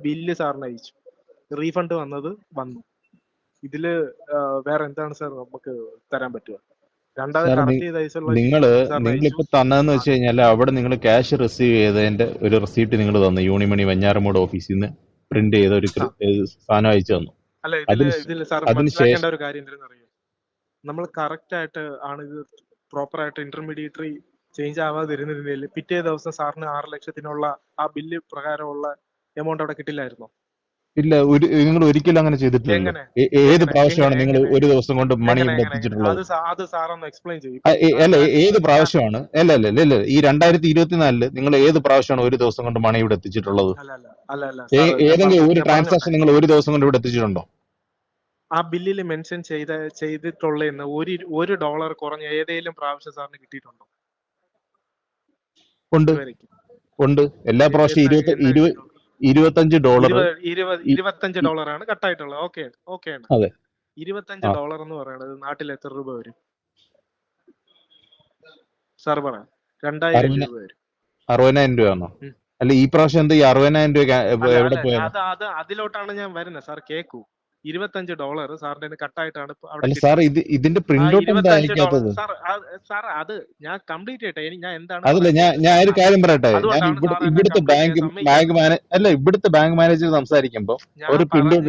Bill സാറിന് അയച്ചു, refund വന്നു. ഇതില് വേറെ എന്താണ് സാർ നമുക്ക് തരാൻ പറ്റുക? രണ്ടാമത് സാർ കറക്റ്റ് ചെയ്ത അയച്ചുള്ള സാറിന് അയച്ചു. നിങ്ങളിപ്പോ തന്നതെന്ന് വെച്ച് കഴിഞ്ഞാൽ അവിടെ നിങ്ങൾ ക്യാഷ് റിസീവ് ചെയ്തതിന്റെ ഒരു റെസീപ്റ്റ് നിങ്ങൾ തന്നു. യൂണിമണി വെഞ്ഞാറമൂട് ഓഫീസിൽ നിന്ന് പ്രിന്റ് ചെയ്ത ഒരു സാധനം അയച്ചു തന്നു. അല്ല, ഇതില് സാർ അതിനുശേഷം മനസ്സിലാക്കേണ്ട ഒരു കാര്യം എന്തെന്ന് അറിയാം, നമ്മൾ കറക്റ്റ് ആയിട്ട് ആണ് ഇത് പ്രോപ്പർ ആയിട്ട് ഇന്റർമീഡിയറ്ററി ചേഞ്ച് ആവാതിരുന്നിരുന്നതിൽ പിറ്റേ ദിവസം സാറിന് 6 ലക്ഷത്തിനുള്ള ആ ബില്ല് പ്രകാരമുള്ള എമൗണ്ട് അവിടെ കിട്ടില്ലായിരുന്നോ? ഇല്ല, നിങ്ങൾ ഒരിക്കലും അങ്ങനെ ചെയ്തിട്ടില്ലല്ലോ. ഏത് പ്രാവശ്യമാണ് നിങ്ങൾ ഒരു ദിവസം കൊണ്ട് മണി ഇവിടെ എത്തിച്ചിട്ടുള്ളത്? അത് സാറൊന്ന് എക്സ്പ്ലെയിൻ ചെയ്യും. അല്ല, ഏത് പ്രാവശ്യമാണ്? അല്ല, ഈ 2024 നിങ്ങൾ ഏത് പ്രാവശ്യമാണ് ഒരു ദിവസം കൊണ്ട് മണി ഇവിടെ എത്തിച്ചിട്ടുള്ളത്? ഏതെങ്കിലും ഒരു ട്രാൻസാക്ഷൻ നിങ്ങൾ ഒരു ദിവസം കൊണ്ട് ഇവിടെ എത്തിച്ചിട്ടുണ്ടോ? ആ ബില്ലിൽ മെൻഷൻ ചെയ്തിട്ടുള്ളതെന്ന് $1 കുറഞ്ഞ ഏതെങ്കിലും പ്രാവശ്യം സാറിന് കിട്ടിയിട്ടുണ്ടോ? ഉണ്ട്. എല്ലാ പ്രാവശ്യം $25 $25 കട്ടായിട്ടുള്ളത്. ഓക്കെ ആണ്. അതെ. $25 എന്ന് പറയുന്നത് നാട്ടിൽ എത്ര രൂപ വരും സാർ? പറയാം. 2000 രൂപ വരും. 60,000 രൂപയാണോ? അല്ല, ഈ പ്രാവശ്യം എന്താ ഈ 60,000 രൂപ എവിടെ പോയത്? അതിലോട്ടാണ് ഞാൻ വരുന്നത് സാർ. കേക്കൂ, $25 സാറിന്റെ കട്ടായിട്ടാണ്. അല്ല സാർ, ഇതിന്റെ പ്രിന്റ് ഔട്ട് എന്താ അയക്കാത്തത്? സാർ അത് ഞാൻ കംപ്ലീറ്റ് ചെയ്യട്ടെ. ഞാൻ എന്താണ് അതല്ല, ഞാൻ ഒരു കാര്യം പറയട്ടെ. ഞാൻ ഇവിടുത്തെ ഇവിടുത്തെ ബാങ്ക് മാനേജർ സംസാരിക്കുമ്പോ ഒരു പ്രിന്റ് ഔട്ട്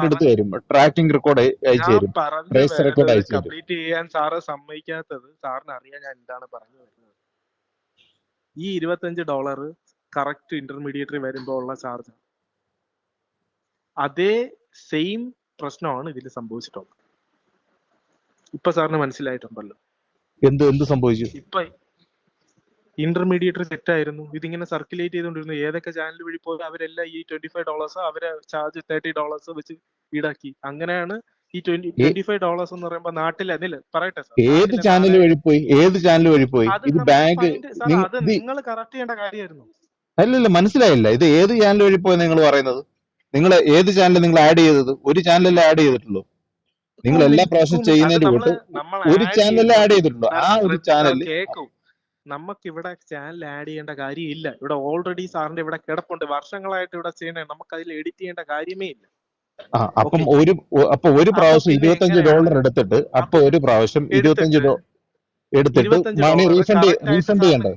എടുത്ത് തരും, ട്രാക്കിംഗ് റെക്കോർഡ് അയച്ചു തരും, ട്രേസ് റെക്കോർഡ് അയച്ചു തരും. കംപ്ലീറ്റ് ചെയ്യാൻ സാറ് സമ്മതിക്കാത്തത് സാറിന് അറിയാൻ ഞാൻ എന്താണ് പറഞ്ഞു വരുന്നത്. ഈ $25 കറക്റ്റ് ഇന്റർമീഡിയറ്ററി വരുമ്പോ ഉള്ള ചാർജ്, അതേ സെയിം പ്രശ്നമാണ് ഇതിൽ സംഭവിച്ചിട്ടുള്ളത്. ഇപ്പൊ സാറിന് മനസ്സിലായിട്ടുണ്ടല്ലോ എന്ത് സംഭവിച്ചു? ഇപ്പൊ ഇന്റർമീഡിയറ്ററി തെറ്റായിരുന്നു. ഇതിങ്ങനെ സർക്കുലേറ്റ് ചെയ്തുകൊണ്ടിരുന്നു. ഏതൊക്കെ ചാനൽ വഴി പോയി അവരെല്ലാം ഈ $25 അവരെ ചാർജ് $30 വെച്ച് ഈടാക്കി. അങ്ങനെയാണ് ഈ $25 എന്ന് പറയുമ്പോ നാട്ടിൽ അതിൽ പറയട്ടെ സാർ, ഏത് ചാനൽ വഴി പോയി? ഇത് ബാങ്ക് അത് നിങ്ങൾ കറക്റ്റ് ചെയ്യേണ്ട കാര്യമായിരുന്നു. അല്ലല്ല, മനസ്സിലായില്ല. ഇത് ഏത് ചാനൽ വഴി പോയി നിങ്ങൾ പറയുന്നത്? നിങ്ങൾ ഏത് ചാനൽ നിങ്ങൾ ആഡ് ചെയ്തത്? ഒരു ചാനലല്ലേ ആഡ് ചെയ്തിട്ടുള്ളൂ. നിങ്ങൾ എല്ലാ പ്രാവശ്യം ചെയ്യുന്നതിന് കൂട്ട് ഒരു ചാനലല്ലേ ആഡ് ചെയ്തിട്ടുള്ളൂ. ആ ഒരു ചാനൽ കേൾക്കും. നമുക്ക് ഇവിടെ ചാനൽ ആഡ് ചെയ്യേണ്ട കാര്യമില്ല. ഇവിടെ ഓൾറെഡി സാറിന്റെ ഇവിടെ കിടപ്പുണ്ട്. വർഷങ്ങളായിട്ട് ഇവിടെ ചെയ്യണേ. നമുക്ക് അതിൽ എഡിറ്റ് ചെയ്യേണ്ട കാര്യമേ ഇല്ല. അപ്പൊ ഒരു പ്രാവശ്യം $25 എടുത്തിട്ട് ഒരു പ്രാവശ്യം $25 എടുത്തിട്ട് മണി റീഫണ്ട് ചെയ്യണ്ടേ?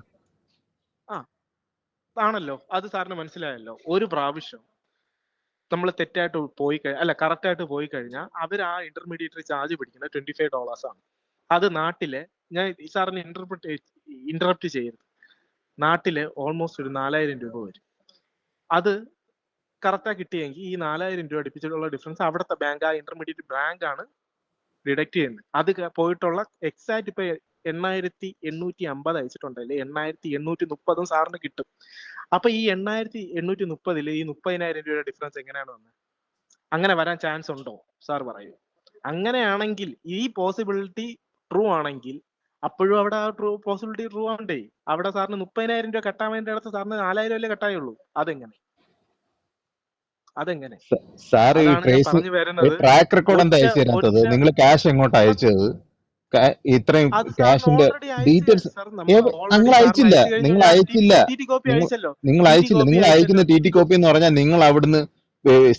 ആണല്ലോ, അത് സാറിന് മനസ്സിലായല്ലോ. ഒരു പ്രാവശ്യം നമ്മൾ തെറ്റായിട്ട് പോയി കറക്റ്റ് ആയിട്ട് പോയി കഴിഞ്ഞാൽ അവർ ആ ഇന്റർമീഡിയറ്ററി ചാർജ് പിടിക്കുന്നത് $25 ആണ്. അത് നാട്ടിലെ, ഞാൻ സാറിന് ഇന്ററപ്റ്റ് ചെയ്യരുത്, നാട്ടില് ഓൾമോസ്റ്റ് ഒരു 4000 രൂപ വരും. അത് കറക്റ്റാ കിട്ടിയെങ്കിൽ ഈ 4000 രൂപ അടുപ്പിച്ചിട്ടുള്ള ഡിഫറൻസ് അവിടുത്തെ ബാങ്ക്, ആ ഇന്റർമീഡിയറ്റ് ബാങ്ക് ആണ് ഡിഡക്ട് ചെയ്യുന്നത്. അത് പോയിട്ടുള്ള എക്സാക്ട് ഇപ്പൊ 8850 അയച്ചിട്ടുണ്ടല്ലേ, 8830 സാറിന് കിട്ടും. അപ്പൊ ഈ 8830 ഈ 30,000 രൂപയുടെ ഡിഫറൻസ് എങ്ങനെയാണ് വന്നത്? അങ്ങനെ വരാൻ ചാൻസ് ഉണ്ടോ സാർ പറയൂ? അങ്ങനെയാണെങ്കിൽ ഈ പോസിബിലിറ്റി ട്രൂ ആണെങ്കിൽ അപ്പോഴും അവിടെ ആ പോസിബിലിറ്റി ട്രൂ ആണ്ടേ. അവിടെ സാറിന് 30,000 രൂപ കട്ടാൻ വേണ്ടി അടുത്ത് സാറിന് 4,000 അല്ലേ കട്ടായുള്ളൂ. അതെങ്ങനെ സാർ ട്രാക്ക് റെക്കോർഡ് എന്താ അയച്ചു തരാത്തത്? നിങ്ങൾ ക്യാഷ് എങ്ങോട്ട് അയച്ചത്? ഇത്രയും ക്യാഷിന്റെ ഡീറ്റെയിൽസ് നിങ്ങൾ അയച്ചില്ല. നിങ്ങൾ അയക്കുന്ന TT കോപ്പി എന്ന് പറഞ്ഞാൽ നിങ്ങൾ അവിടുന്ന്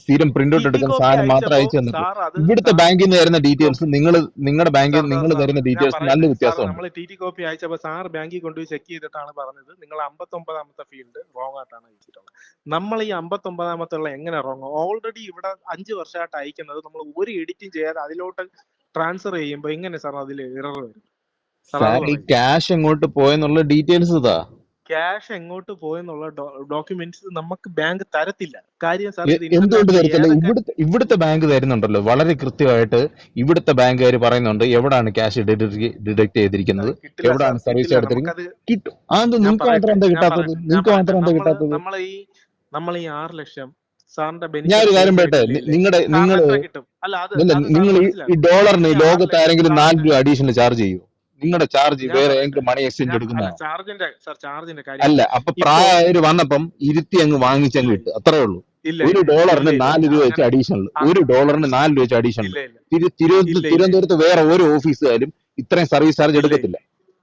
സ്ഥിരം പ്രിന്റ് ഔട്ട് എടുക്കുന്ന സാധനം മാത്രം അയച്ചു തന്നിട്ട് ഇവിടുത്തെ ബാങ്കിൽ നിന്ന് തരുന്ന ഡീറ്റെയിൽസ് നിങ്ങളുടെ ബാങ്കിൽ നിങ്ങൾ തരുന്ന ഡീറ്റെയിൽസ് നല്ല വ്യത്യാസമാണ്. നമ്മൾ TT കോപ്പി അയച്ചപ്പോൾ സാർ ബാങ്കിൽ കൊണ്ടുപോയി ചെക്ക് ചെയ്തിട്ടാണ് പറഞ്ഞത് നിങ്ങൾ 59ാമത്തെ ഫീൽഡ് റോങ് ആയിട്ടാണ് അയച്ചിട്ടുള്ളത്. നമ്മൾ ഈ 59ാമത്തുള്ള എങ്ങനെ റോങ്? ഓൾറെഡി ഇവിടെ 5 വർഷമായിട്ട് അയക്കുന്നത് നമ്മൾ ഒരു എഡിറ്റിംഗ് ചെയ്യാതെ അതിലോട്ട് ട്രാൻസ്ഫർ ചെയ്യുമ്പോ എങ്ങനെ സാർ അതിൽ എറർ വരും? ക്യാഷ് എങ്ങോട്ട് പോയെന്നുള്ള ഡീറ്റെയിൽസ് ഇതാ. ക്യാഷ് എങ്ങോട്ട് പോയെന്നുള്ള ഡോക്യുമെന്റ്സ് നമുക്ക് ബാങ്ക് തരത്തില്ല. കാര്യം സാർ എന്തുകൊണ്ട് തരത്തില്ല? ഇവിടുത്തെ ബാങ്ക് തരുന്നുണ്ടല്ലോ വളരെ കൃത്യമായിട്ട്. ഇവിടുത്തെ ബാങ്കുകാർ പറയുന്നുണ്ട് എവിടാണ് ക്യാഷ് ഡിഡക്ട് ചെയ്തിരിക്കുന്നത്, എവിടാണ് സർവീസ് എടുത്തിരിക്കുന്നത്. കിട്ടും. അതെന്ത് നിങ്ങൾക്ക് മാത്രം എന്താ കിട്ടാത്തത്? നമ്മൾ ഈ 6 ലക്ഷം ഞാൻ ഒരു കാര്യം പറയട്ടെ, നിങ്ങൾ ഈ ഡോളറിന് ലോകത്ത് ആരെങ്കിലും 4 രൂപ അഡീഷണൽ ചാർജ് ചെയ്യൂ? നിങ്ങളുടെ ചാർജ് വേറെ മണി എക്സ്ചേഞ്ച് എടുക്കുന്നതാണ്. അല്ല, അപ്പൊ പ്രായര് വന്നപ്പം ഇരുത്തി അങ്ങ് വാങ്ങിച്ചങ്ങ് കിട്ടും, അത്രേ ഉള്ളൂ. $1 4 രൂപ വെച്ച് അഡീഷണൽ, $1 4 രൂപ വെച്ച് അഡീഷണൽ. തിരുവനന്തപുരത്ത് വേറെ ഓരോ ഓഫീസുകാരും ഇത്രയും സർവീസ് ചാർജ് എടുക്കത്തില്ല.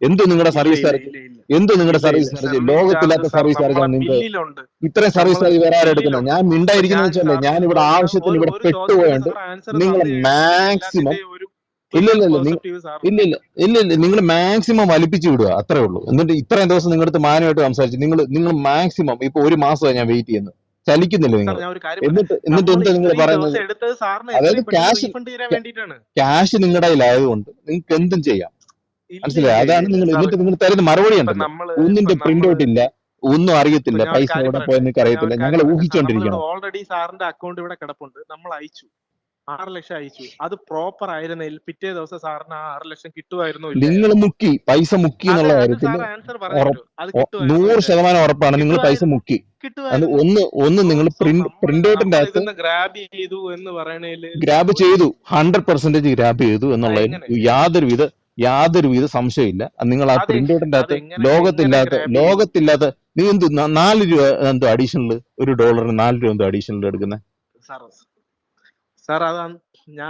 എന്ത് നിങ്ങളുടെ ഇല്ല സർവീസ് ഇല്ല ചാർജ്? ഇല്ല ഇല്ല എന്ത് നിങ്ങളുടെ ഇല്ല സർവീസ് ഇല്ല ചാർജ്? സർവീസ് ചാർജ് ലോകത്തില്ലാത്ത സാർ സർവീസ് നമ്മളെ ചാർജാണ് നിങ്ങൾക്ക്. ബില്ലിലുണ്ട്. ഇത്രയും സർവീസ് നമ്മള് ചാർജ് വേറെ ആരും എടുക്കുന്നത്? ബില്ലിലുണ്ട്. ഞാൻ ഇപ്പൊ മിണ്ടായിരിക്കുന്ന ഞാൻ വെച്ചല്ലേ, സാറിന് ഞാനിവിടെ ചോദിക്കുന്ന ആവശ്യത്തിന് ഇവിടെ ഒരു ചോദ്യത്തിന് പെട്ടുപോയോണ്ട് സാർ ആൻസർ നിങ്ങൾ തന്നു കഴിഞ്ഞിട്ടുണ്ടെങ്കിൽ മാക്സിമം എല്ലാത്തിന്റെയും ഒരു ഇല്ല ഒരു ഇല്ല ഇല്ല പെർസ്പെക്റ്റീവ് ഇല്ല സാറിനുണ്ട്. ഇല്ല ഇല്ല ഇല്ല നിങ്ങൾ മാക്സിമം വലിപ്പിച്ചു വിടുക, അത്രേ ഉള്ളൂ. എന്നിട്ട് ഇത്രയും ദിവസം നിങ്ങളുടെ അടുത്ത് മാന്യമായിട്ട് സംസാരിച്ചു. നിങ്ങൾ മാക്സിമം ഇപ്പൊ ഒരു മാസമായി ഞാൻ വെയിറ്റ് ചെയ്യുന്നത്, ചലിക്കുന്നില്ല സാർ നിങ്ങൾ. ഞാൻ ഒരു കാര്യം പറയാം. എന്നിട്ട് നമ്മൾ എന്താ നിങ്ങൾ ഇത്രയും പറയുന്നത്? ദിവസം എടുത്തത് സാറിന് അതായത് എത്രയും പെട്ടെന്ന് റീഫണ്ട് ചെയ്യാൻ വേണ്ടിയിട്ടാണ്. ക്യാഷ് നിങ്ങളുടെ കയ്യിലായതുകൊണ്ട് നിങ്ങൾക്ക് എന്തും ചെയ്യാം, ഇല്ല മനസ്സിലായി? ഇല്ല ഇല്ല അതാണ് ഇല്ല നിങ്ങൾ. സാർ. എന്നിട്ട് നിങ്ങൾ തരുന്ന മറുപടി ഇപ്പൊ ഉണ്ടല്ലോ, നമ്മള് ഇപ്പൊ ഒന്നിന്റെ പ്രിന്റ് നമ്മള് ഔട്ട് ഇല്ല, ഒന്നും ഇപ്പൊ അറിയത്തില്ല, ഞാൻ ഒരു പൈസ കാര്യം എവിടെ പറയട്ടെ. പോയെന്ന് ഇപ്പൊ ഞാൻ അറിയത്തില്ല, ഒരു ഞങ്ങൾ കാര്യം പറയട്ടെ സാർ. നമ്മളിവിടെ ഊഹിച്ചുകൊണ്ടിരിക്കണം. ഓൾറെഡി സാറിന്റെ അക്കൗണ്ട് ഇവിടെ കിടപ്പുണ്ട്. നമ്മൾ അയച്ചു 6 ലക്ഷം അയച്ചു. അത് പ്രോപ്പർ ആയിരുന്നെങ്കിൽ പിറ്റേ ദിവസം സാറിന് ആ 6 ലക്ഷം കിട്ടുമായിരുന്നോ നിങ്ങൾ ഇല്ലായിരുന്നോ? മുക്കി, പൈസ മുക്കി അത് എന്നുള്ള അത് കാര്യത്തിൽ സാർ ആൻസർ പറഞ്ഞു തരൂ. അത് കിട്ടുമായിരുന്നോ 100% ഇല്ലായിരുന്നോ? ഉറപ്പാണ്, നിങ്ങൾ പൈസ കിട്ടുമായിരുന്നു. മുക്കി. അത് കിട്ടുമായിരുന്നു. ഒന്ന് സോ നിങ്ങൾ സോ പ്രിന്റ് ഔട്ടിന്റെ നമ്മൾ അകത്ത് ഇതൊന്ന് ഗ്രാബ് ചെയ്തു എന്ന് പറയണേല് ഗ്രാബ് ഒരു ചെയ്തു, 100% ഗ്രാബ് ചെയ്തു എന്നുള്ളതിന് എങ്ങനെ യാതൊരുവിധ സംശയമില്ല. നിങ്ങൾ ആ അത് പ്രിന്റ് ഔട്ടിന്റെ അത് അകത്ത് എങ്ങനെ എങ്ങനെ ലോകത്തില്ലാത്ത ഗ്രാബ് ചെയ്തു? ലോകത്തില്ലാത്ത നീ എന്ത് 4 രൂപ എന്തോ അഡീഷണൽ, $1 4 രൂപ എന്തോ അഡീഷണൽ എടുക്കുന്നത്? സാർ സാർ അതാണ്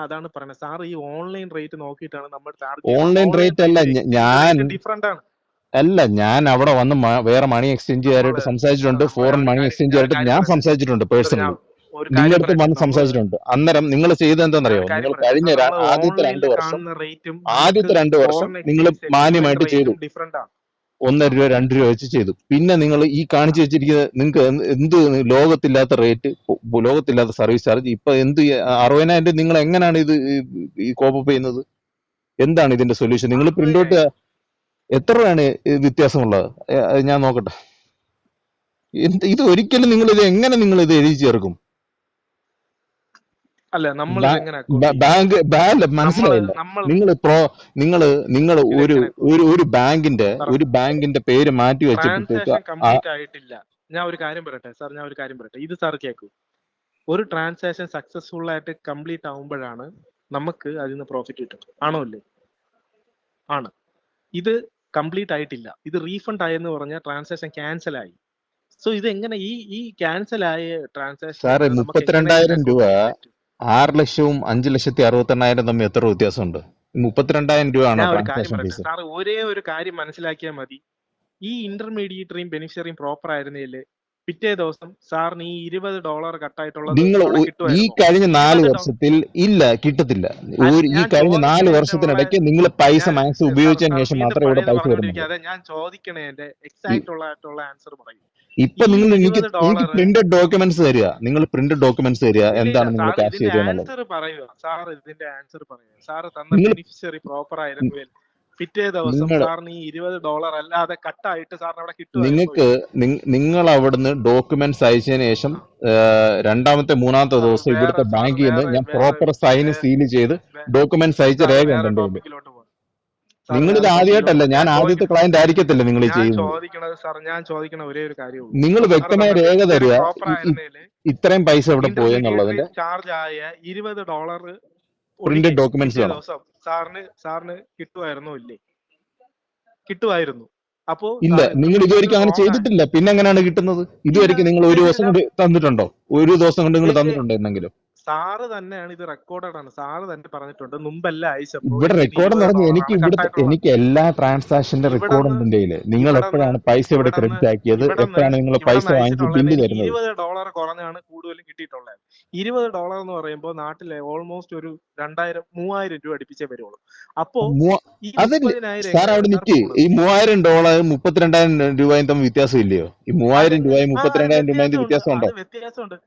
അതാണ് പറയുന്നത്. സാർ ഈ ഓൺലൈൻ റേറ്റ് നോക്കിയിട്ടാണ് നമ്മൾ ചാർജ് ചെയ്യുന്നത്. ഓൺലൈൻ ഓൺലൈൻ റേറ്റ് അല്ല, റേറ്റും എക്സ്ചേഞ്ച് ഞാൻ റേറ്റും ഡിഫറെന്റ് ആണ്. ഞാൻ അവിടെ വന്ന് വേറെ മണി എക്സ്ചേഞ്ചുകാരായിട്ട് നമ്മള് സംസാരിച്ചിട്ടുണ്ട്, നമ്മൾ ഫോറിൻ മണി ഞാൻ ഒരു എക്സ്ചേഞ്ചുകാരായിട്ട് കാര്യം ഞാൻ പറയട്ടെ സംസാരിച്ചിട്ടുണ്ട് സാർ. ഞാൻ പേഴ്സണലി. ഒരു നിങ്ങളുടെ കാര്യം അടുത്ത് പറയട്ടെ. വന്ന് സംസാരിച്ചിട്ടുണ്ട്. അന്നേരം നിങ്ങൾ ചെയ്തത് ഞാൻ എന്താണെന്നറിയോ? ഒരു കാര്യം നിങ്ങൾ പറയട്ടെ കഴിഞ്ഞ സാർ. നമ്മൾ ആദ്യത്തെ 2 ഓൺലൈനിൽ വർഷം കാണുന്ന റേറ്റും നമുക്ക് ഫോറിൻ നിങ്ങൾ എക്സ്ചേഞ്ച് സെറ്റിൽമെന്റ് മാന്യമായിട്ട് ചെയ്തു, റേറ്റും ഡിഫറെന്റ് ആണ്. 1.5 രൂപ 2 രൂപ വെച്ച് ചെയ്തു. പിന്നെ നിങ്ങൾ ഈ കാണിച്ചു വെച്ചിരിക്കുന്നത് നിങ്ങൾക്ക് എന്ത് ലോകത്തില്ലാത്ത റേറ്റ്, ലോകത്തില്ലാത്ത സർവീസ് ചാർജ്. ഇപ്പൊ എന്ത് 60,000 നിങ്ങൾ എങ്ങനെയാണ് ഇത് ഈ കോപ്പപ്പ് ചെയ്യുന്നത്? എന്താണ് ഇതിന്റെ സൊല്യൂഷൻ? നിങ്ങൾ പ്രിന്റ് ഔട്ട് 60,000 എത്ര രൂപയാണ് വ്യത്യാസമുള്ളത്? ഞാൻ നോക്കട്ടെ. ഇത് ഒരിക്കലും നിങ്ങൾ ഇത് എഴുതി ചേർക്കും? അല്ല നമ്മൾ ഇതെങ്ങനെ അക്കൗണ്ട് ചെയ്യും? ബാങ്ക് നമ്മള് മനസ്സിലായില്ല. നമ്മൾ നിങ്ങൾ ഒരു ഇതെങ്ങനെ അക്കൗണ്ട് ചെയ്യും? ഒരു ബാങ്കിന്റെ പേര് മാറ്റി വെച്ചിട്ട് ട്രാൻസാക്ഷൻ കംപ്ലീറ്റ് ആയിട്ടില്ല. ഞാൻ ഒരു കാര്യം പറയട്ടെ സാർ. ഞാൻ ഒരു കാര്യം പറയട്ടെ. ഇത് സാർ കേൾക്കൂ. ഒരു ട്രാൻസാക്ഷൻ സക്സസ്ഫുൾ ആയിട്ട് കംപ്ലീറ്റ് ആവുമ്പോഴാണ് നമുക്ക് അതിൽ നിന്ന് പ്രോഫിറ്റ് കിട്ടുന്നത്. ആണോ അല്ലേ? ആണ്. ഇത് കംപ്ലീറ്റ് ആയിട്ടില്ല. ഇത് റീഫണ്ട് ആയെന്ന് പറഞ്ഞാൽ ട്രാൻസാക്ഷൻ ക്യാൻസൽ ആയി. സോ ഇത് എങ്ങനെ ഈ ക്യാൻസൽ ആയ ട്രാൻസാക്ഷൻ സാറ് നമുക്ക് എങ്ങനെ ഇതിനെ 32,000 രൂപ അക്കൗണ്ട് ചെയ്യാൻ പറ്റും? 6,05,68,800 തമ്മിൽ എത്ര വ്യത്യാസമുണ്ട്? 32,000 രൂപയാണോ ഞാൻ ഒരു കാര്യം ട്രാൻസാക്ഷൻ പറയട്ടെ ഫീസ്? സാർ. ഒരേ ഒരു കാര്യം മനസ്സിലാക്കിയാൽ മതി. ഈ ഇന്റർമീഡിയറ്ററിയും ബെനിഫിഷ്യറിയും പ്രോപ്പർ ആയിരുന്നെങ്കിൽ പിറ്റേ ദിവസം സാറിന് ഈ $20 കട്ടായിട്ടുള്ളത് നിങ്ങൾ അവിടെ ഈ കിട്ടുമായിരുന്നോ? കഴിഞ്ഞ 4 $20 വർഷത്തിൽ ഇല്ല, കിട്ടത്തില്ല. ഈ ഞാൻ കഴിഞ്ഞ 4 ചോദിക്കണേന്റെ വർഷത്തിനിടയ്ക്ക് നിങ്ങൾ പൈസ ഞാൻ മാക്സിമം സാർ ഉപയോഗിച്ചതിന് സാർ ശേഷം വീണ്ടും മാത്രമേ ഇവിടെ പഴയത് പൈസ വരുന്നുള്ളൂ. പറഞ്ഞുകൊണ്ടിരിക്കാതെ ഞാൻ ചോദിക്കണേന്റെ ഈ- എക്സാക്ട് ആയിട്ടുള്ള ആൻസർ ഇപ്പൊ ഈ നിങ്ങൾ എനിക്ക് $20 പ്രിന്റഡ് ഡോക്യുമെന്റ്സ് തരിക, ഇല്ല ഇല്ല എന്താണ് നിങ്ങൾ സാർ ക്യാഷ് ഇതിന്റെ ചെയ്തതെന്നുള്ളത്. ആൻസർ പറയുക. സാർ ഇതിന്റെ ആൻസർ പറയുക. സാർ തന്ന നിങ്ങൾ ബെനിഫിഷ്യറി പ്രോപ്പർ ആയിരുന്നുവെങ്കിൽ പിറ്റേ ദിവസം നിങ്ങൾ സാറിന് ഈ $20 അല്ലാതെ കട്ടായിട്ട് സാറിന് അവിടെ കിട്ടുമായിരുന്നോ നിങ്ങൾക്ക് ഇല്ലയോ? നിങ്ങൾ അവിടുന്ന് ഡോക്യുമെന്റ്സ് അയച്ചതിന് ശേഷം ആ രണ്ടാമത്തെ മൂന്നാമത്തെ സാർ ദിവസം ഇവിടുത്തെ സാർ ബാങ്കിൽ നിന്ന് ഞാൻ വേറെ പ്രോപ്പർ സൈന് വേ- സീൽ ചെയ്ത് വേ- ഡോക്യുമെന്റ്സ് അയച്ച സാർ രേഖ ഉണ്ട് വേറെ എന്റെ കയ്യിൽ. ടോപ്പിക്കിലോട്ട് പോകാം. സാർ നിങ്ങളിത് വേറെ ആദ്യമായിട്ടല്ല, ടോപ്പിക്കിലോട്ട് ഞാൻ ആദ്യത്തെ ക്ലയന്റ് ആയിരിക്കത്തില്ല നിങ്ങൾ ഈ ഞാൻ ചെയ്യുന്നത്. ചോദിക്കണത് സാർ. ഞാൻ ചോദിക്കണ ഒരേ ഒരു കാര്യമുള്ളൂ. നിങ്ങൾ സാർ വ്യക്തമായ തന്ന രേഖ ബെനിഫിഷ്യറി തരിക, പ്രോപ്പർ ആയിരുന്നേല് ഇത്രയും പൈസ എവിടെ പോയി ഇന്റർമീഡിയറ്ററി എന്നുള്ളതിന്റെ ചാർജ് ആയ $20 ഒഴികെ പ്രിന്റഡ് ഡോക്യുമെന്റ്സ് പിറ്റേ വേണം. ദിവസം സാറിന് കിട്ടുമായിരുന്നോ ഇല്ലേ? കിട്ടുമായിരുന്നു. അപ്പോ ഇല്ല, നിങ്ങൾ ഇത് ഇതുവരെയ്ക്കും അങ്ങനെ റോങ് ആണ്. ചെയ്തിട്ടില്ല. പിന്നെ എങ്ങനെയാണ് കിട്ടുന്നത്? ഇല്ല ഇതുവരെയ്ക്കും നിങ്ങൾ ഒരു ദിവസം ചെയ്തിട്ടില്ല. കൊണ്ട് തന്നിട്ടുണ്ടോ? ഒരു ദിവസം കൊണ്ട് നിങ്ങൾ തന്നിട്ടുണ്ടോ എന്നെങ്കിലും? സാറ് തന്നെയാണ് ഇത് റെക്കോർഡഡ് ആണ്. സാറ് തന്നെ പറഞ്ഞിട്ടുണ്ട് മുമ്പെല്ലാം അയച്ചപ്പോ ഇവിടെ എനിക്ക് റെക്കോർഡ് എന്ന് പറഞ്ഞാൽ $20 ആണ് കട്ടായിട്ടുള്ളത്. എനിക്ക് എല്ലാ ട്രാൻസാക്ഷന്റെ റെക്കോർഡ് ഉണ്ട് എന്റെ കയ്യില്. നിങ്ങൾ എപ്പോഴാണ് പൈസ ഇവിടെ ക്രെഡിറ്റ് ആക്കിയത്, എപ്പോഴാണ് നിങ്ങൾ പൈസ വാങ്ങിച്ച് ബില്ല് എനിക്ക് തരുന്നത്? $20 കുറഞ്ഞാണ് കൂടുതലും കിട്ടിയിട്ടുള്ളത്. $20 എന്ന് പറയുമ്പോൾ നാട്ടിലെ ഓൾമോസ്റ്റ് ഒരു 2,000-3,000 രൂപ അടുപ്പിച്ചേ വരുള്ളൂ. അപ്പോ ഈ അതല്ലേ 30,000 സാർ, അവിടെ എങ്ങനെയാണ് സാർ നിൽക്ക്. കൂടുന്നത്? ഈ $3,000 32,000 രൂപയും തമ്മിൽ വ്യത്യാസം ഇല്ലയോ? ഈ 3,000 രൂപയും 32,000 രൂപയും വ്യത്യാസം ഉണ്ടോ? വ്യത്യാസമുണ്ട്.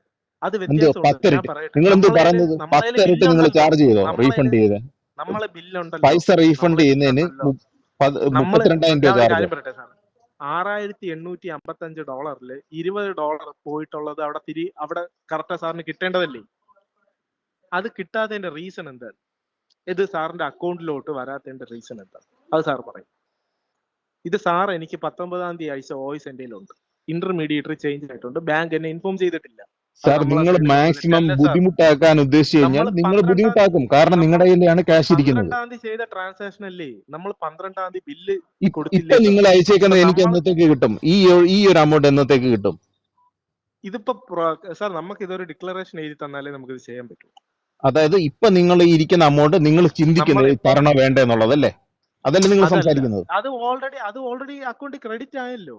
എന്ത് 10 ഞാൻ ഇരട്ടി? പറയട്ടെ. നിങ്ങൾ എന്ത് പറയുന്നത്? നമ്മളെ 10 ഇരട്ടി നിങ്ങൾ ചാർജ് ചെയ്തോ? റീഫണ്ട് ചെയ്ത് നമ്മളെ ബില്ലുണ്ടല്ലോ. പൈസ റീഫണ്ട് ചെയ്യുന്നതിന് നമ്മള് 32,000 ഞാൻ രൂപ ഒരു ചാർജ്. കാര്യം പറയട്ടെ സാർ. $6,855 $20 പോയിട്ടുള്ളത് അവിടെ കറക്റ്റ് സാറിന് കിട്ടേണ്ടതല്ലേ? അത് കിട്ടാത്തതിന്റെ റീസൺ എന്താണ്? ഇത് സാറിന്റെ അക്കൗണ്ടിലോട്ട് വരാത്തതിന്റെ റീസൺ എന്താണ്? അത് സാർ പറയും. ഇത് സാർ എനിക്ക് 19-ാം തീയതി അയച്ച വോയിസ് എന്റെ കയ്യിലുണ്ട്. ഇന്റർമീഡിയറ്ററി ചേഞ്ച് ആയിട്ടുണ്ട്. ബാങ്ക് എന്നെ ഇൻഫോം ചെയ്തിട്ടില്ല. സാർ, നിങ്ങൾ മാക്സിമം ബുദ്ധിമുട്ടാക്കാൻ ഉദ്ദേശിച്ചു കഴിഞ്ഞാൽ നിങ്ങൾ ബുദ്ധിമുട്ടാക്കും. കാരണം നിങ്ങളുടെ കയ്യിലാണ് ക്യാഷ് ഇരിക്കുന്നത്. 12-ാം തീയതി ചെയ്ത ട്രാൻസാക്ഷൻ അല്ലേ? നമ്മൾ 12-ാം തീയതി ബില്ല് ഇപ്പൊ കൊടുത്തില്ലേ? നിങ്ങൾ അയച്ചേക്കുന്നത് എനിക്ക് എന്നത്തേക്ക് കിട്ടും? ഈ ഒരു അമൗണ്ട് എന്നത്തേക്ക് കിട്ടും? ഇതിപ്പോ സാർ നമുക്ക് ഇതൊരു ഡിക്ലറേഷൻ എഴുതി തന്നാലേ നമുക്ക് ഇത് ചെയ്യാൻ പറ്റൂ. അതായത് ഇപ്പൊ നിങ്ങൾ ഇരിക്കുന്ന അമൗണ്ട് നിങ്ങൾ ചിന്തിക്കുന്നത് തരണോ വേണ്ട എന്നുള്ളതല്ലേ? അതല്ലേ നിങ്ങൾ അതല്ല, സംസാരിക്കുന്നത്? അത് ഓൾറെഡി അക്കൗണ്ടിൽ ക്രെഡിറ്റ് ആയല്ലോ.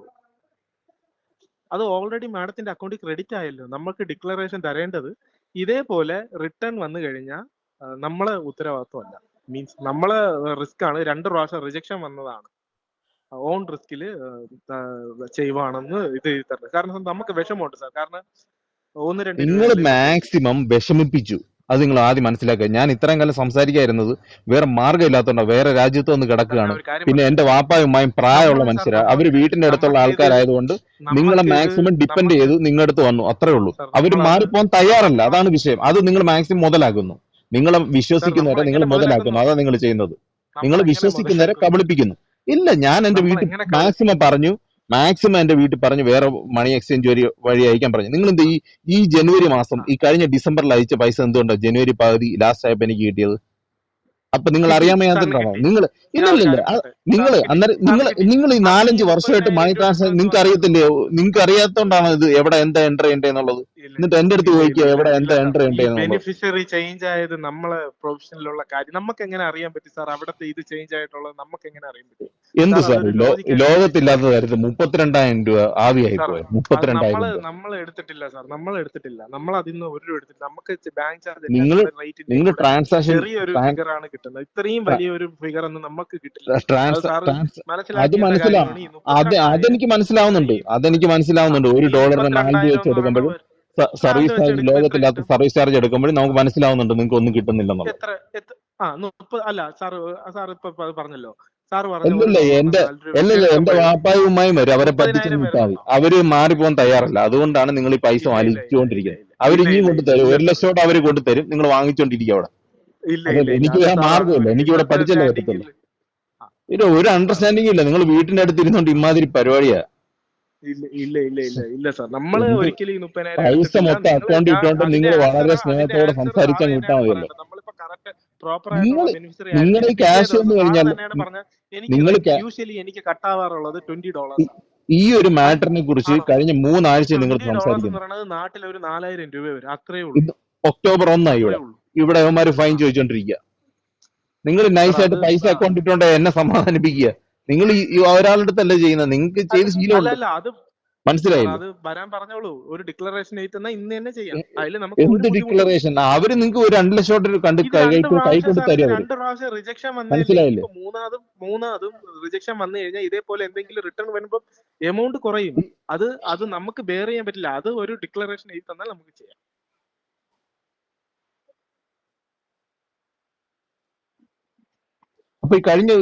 അത് ഓൾറെഡി മാഡത്തിന്റെ അക്കൗണ്ടിൽ ക്രെഡിറ്റ് ആയല്ലോ. നമുക്ക് ഡിക്ലറേഷൻ തരേണ്ടത് ഇതേപോലെ റിട്ടേൺ വന്നു കഴിഞ്ഞാൽ നമ്മളെ ഉത്തരവാദിത്വമല്ല. മീൻസ് നമ്മളെ റിസ്ക് ആണ്. 2 പ്രാവശ്യം റിജക്ഷൻ വന്നതാണ്. ഓൺ റിസ്കിൽ ചെയ്യുവാണെന്ന് ഇത് തരണം. കാരണം നമുക്ക് വിഷമമുണ്ട് സാർ. കാരണം 1-2 നിങ്ങൾ രൂപയല്ലേ. മാക്സിമം വിഷമിപ്പിച്ചു. അത് നിങ്ങൾ ആദ്യം മനസ്സിലാക്കുക. ഞാൻ ഇത്രയും കാലം സംസാരിക്കായിരുന്നത് വേറെ മാർഗ്ഗം ഇല്ലാത്തതുകൊണ്ടോ, വേറെ രാജ്യത്ത് വന്ന് കിടക്കുകയാണ്. ഒരു കാര്യം പിന്നെ എന്റെ വാപ്പായും ഉമ്മായും പ്രായമുള്ള മനുഷ്യരാ, അവര് വീട്ടിന്റെ അടുത്തുള്ള ആൾക്കാരായതുകൊണ്ട് നിങ്ങളെ മാക്സിമം ഡിപ്പെൻഡ് ചെയ്തു നിങ്ങളുടെ അടുത്ത് വന്നു, അത്രേ ഉള്ളൂ. അവര് മാറിപ്പോകാൻ തയ്യാറല്ല, അതാണ് വിഷയം. അത് നിങ്ങൾ മാക്സിമം മുതലാക്കുന്നു. നിങ്ങളെ വിശ്വസിക്കുന്നവരെ നിങ്ങൾ മുതലാക്കുന്നു, അതാണ് നിങ്ങൾ ചെയ്യുന്നത്. നിങ്ങൾ വിശ്വസിക്കുന്നവരെ കബളിപ്പിക്കുന്നു. ഇല്ല, ഞാൻ എന്റെ വീട്ടിൽ മാക്സിമം പറഞ്ഞു, വേറെ മണി എക്സ്ചേഞ്ച് വഴി അയക്കാൻ പറഞ്ഞു. നിങ്ങൾ എന്ത് ഈ ജനുവരി മാസം, ഈ കഴിഞ്ഞ ഡിസംബറിൽ അയച്ച പൈസ എന്തുകൊണ്ടാണ് ജനുവരി പകുതി ലാസ്റ്റ് ആയപ്പോ എനിക്ക് കിട്ടിയത്? അപ്പൊ നിങ്ങൾ അറിയാൻ വയ്യാത്തിട്ടാണോ? നിങ്ങൾ നിങ്ങൾ ഈ 4-5 വർഷമായിട്ട് മണി ട്രാൻസ്ഫർ നിങ്ങൾക്ക് അറിയത്തില്ലേ? നിങ്ങൾക്ക് അറിയാത്തോണ്ടാണ് ഇത് എവിടെ എന്താ എൻട്രി ചെയ്യണ്ടേ എന്നുള്ളത്. എന്നിട്ട് എന്റെ അടുത്ത് ചോദിക്കുക എവിടെ എന്താ എൻട്രി ചെയ്യണ്ടേ എന്നുള്ളത്. ബെനിഫിഷ്യറി ചേഞ്ച് ആയത് നമ്മളെ പ്രൊഫഷനിലുള്ള കാര്യം നമുക്ക് എങ്ങനെ അറിയാൻ പറ്റും സാർ? അവിടത്തെ ഇത് ചേഞ്ച് ആയിട്ടുള്ളത് നമുക്ക് എങ്ങനെ അറിയാൻ പറ്റും? എന്ത് സാർ ലോകത്തില്ലാത്ത തരത്തിൽ 32,000 രൂപ ആവിയായി പോയത്? 32,000 രൂപ നമ്മൾ എടുത്തിട്ടില്ല സാർ. നമ്മൾ അതിൽ ഒരു രൂപ എടുത്തില്ല. നമുക്ക് ബാങ്ക് ചാർജ് നിങ്ങൾ ട്രാൻസാക്ഷൻ ചെറിയൊരു ഫിഗർ ആണ് കിട്ടുന്നത്. ഇത്രയും വലിയൊരു ഫിഗർ ഒന്നും നമുക്ക് കിട്ടില്ല. അത് മനസ്സിലാവും. അതെനിക്ക് മനസ്സിലാവുന്നുണ്ട്. $1 4 വെച്ച് എടുക്കുമ്പോഴും സർവീസ് ചാർജ്, ലോകത്തില്ലാത്ത സർവീസ് ചാർജ് എടുക്കുമ്പോഴും നമുക്ക് മനസ്സിലാവുന്നുണ്ട് നിങ്ങൾക്ക് ഒന്നും കിട്ടുന്നില്ലെന്നുള്ളത്. അല്ല സാർ ഇപ്പൊ പറഞ്ഞല്ലോ. സാർ അല്ലല്ല, എന്റെ വാപ്പായും ഉമ്മായും വരും, അവരെ പറ്റിച്ചു വിട്ടാൽ മതി. അവര് മാറിപ്പോകാൻ തയ്യാറല്ല. അതുകൊണ്ടാണ് നിങ്ങൾ ഈ പൈസ വലിച്ചുകൊണ്ടിരിക്കുന്നത്. അവർ ഇനിയും കൊണ്ടുതരും. 1 ലക്ഷത്തോടെ അവര് കൊണ്ടുതരും. നിങ്ങൾ വാങ്ങിച്ചോണ്ടിരിക്കുക അവിടെ. എനിക്ക് വേറെ മാർഗമില്ല. എനിക്ക് ഇവിടെ പഠിച്ചല്ലേ പറ്റത്തുള്ളൂ. ഇത് ഒരു അണ്ടർസ്റ്റാൻഡിംഗ് ഇല്ല. നിങ്ങൾ വീട്ടിന്റെ അടുത്ത് ഇരുന്നോണ്ട് ഇമാതിരി പരിപാടിയാ. ഇല്ല സാർ. നമ്മള് ഒരിക്കലും പൈസ മൊത്തം അക്കൗണ്ട് ഇട്ടോണ്ട് നിങ്ങൾ വളരെ സ്നേഹത്തോടെ സംസാരിച്ചാൽ വിട്ടാൽ മതിയല്ലോ. നിങ്ങളുടെ ക്യാഷ് വന്നു കഴിഞ്ഞാൽ എനിക്ക് കട്ടാവാറുള്ളത് $20. ഈ ഒരു മാറ്ററിനെ കുറിച്ച് കഴിഞ്ഞ 3 ആഴ്ച നിങ്ങൾ സംസാരിക്കുന്നു. നാട്ടിൽ ഒരു 4,000 രൂപ വരും, അത്രേ ഉള്ളൂ. ഒക്ടോബർ 1 ഇവിടെ അവന്മാര് ഫൈൻ ചോദിച്ചോണ്ടിരിക്കുക. നിങ്ങൾ നൈസായിട്ട് പൈസ അക്കൗണ്ട് ഇട്ടോണ്ട് എന്നെ സമാധാനിപ്പിക്കുക. നിങ്ങൾ ഒരാളുടെ അടുത്തല്ല ചെയ്യുന്നത്, നിങ്ങൾക്ക് ചെയ്ത് ശീലമുണ്ട്. മനസ്സിലായില്ല? അത് വരാൻ പറഞ്ഞോളൂ. ഒരു ഡിക്ലറേഷൻ എഴുതുന്ന ഇന്ന് തന്നെ ചെയ്യാം. എന്ത് ഡിക്ലറേഷൻ? അവര് നിങ്ങൾക്ക് ഒരു 2 ലക്ഷം കൈ കൊണ്ട് തരും. 2 പ്രാവശ്യം റിജക്ഷൻ മനസ്സിലായില്ലേ? മൂന്നാമതും റിജക്ഷൻ വന്നു കഴിഞ്ഞാൽ ഇതേപോലെ എന്തെങ്കിലും റിട്ടേൺ വരുമ്പോൾ എമൗണ്ട് കുറയും. അത് നമുക്ക് ബെയർ ചെയ്യാൻ പറ്റില്ല. അത് ഒരു ഡിക്ലറേഷൻ എഴുതി തന്നാൽ നമുക്ക് ചെയ്യാം. അപ്പൊ ഈ കഴിഞ്ഞ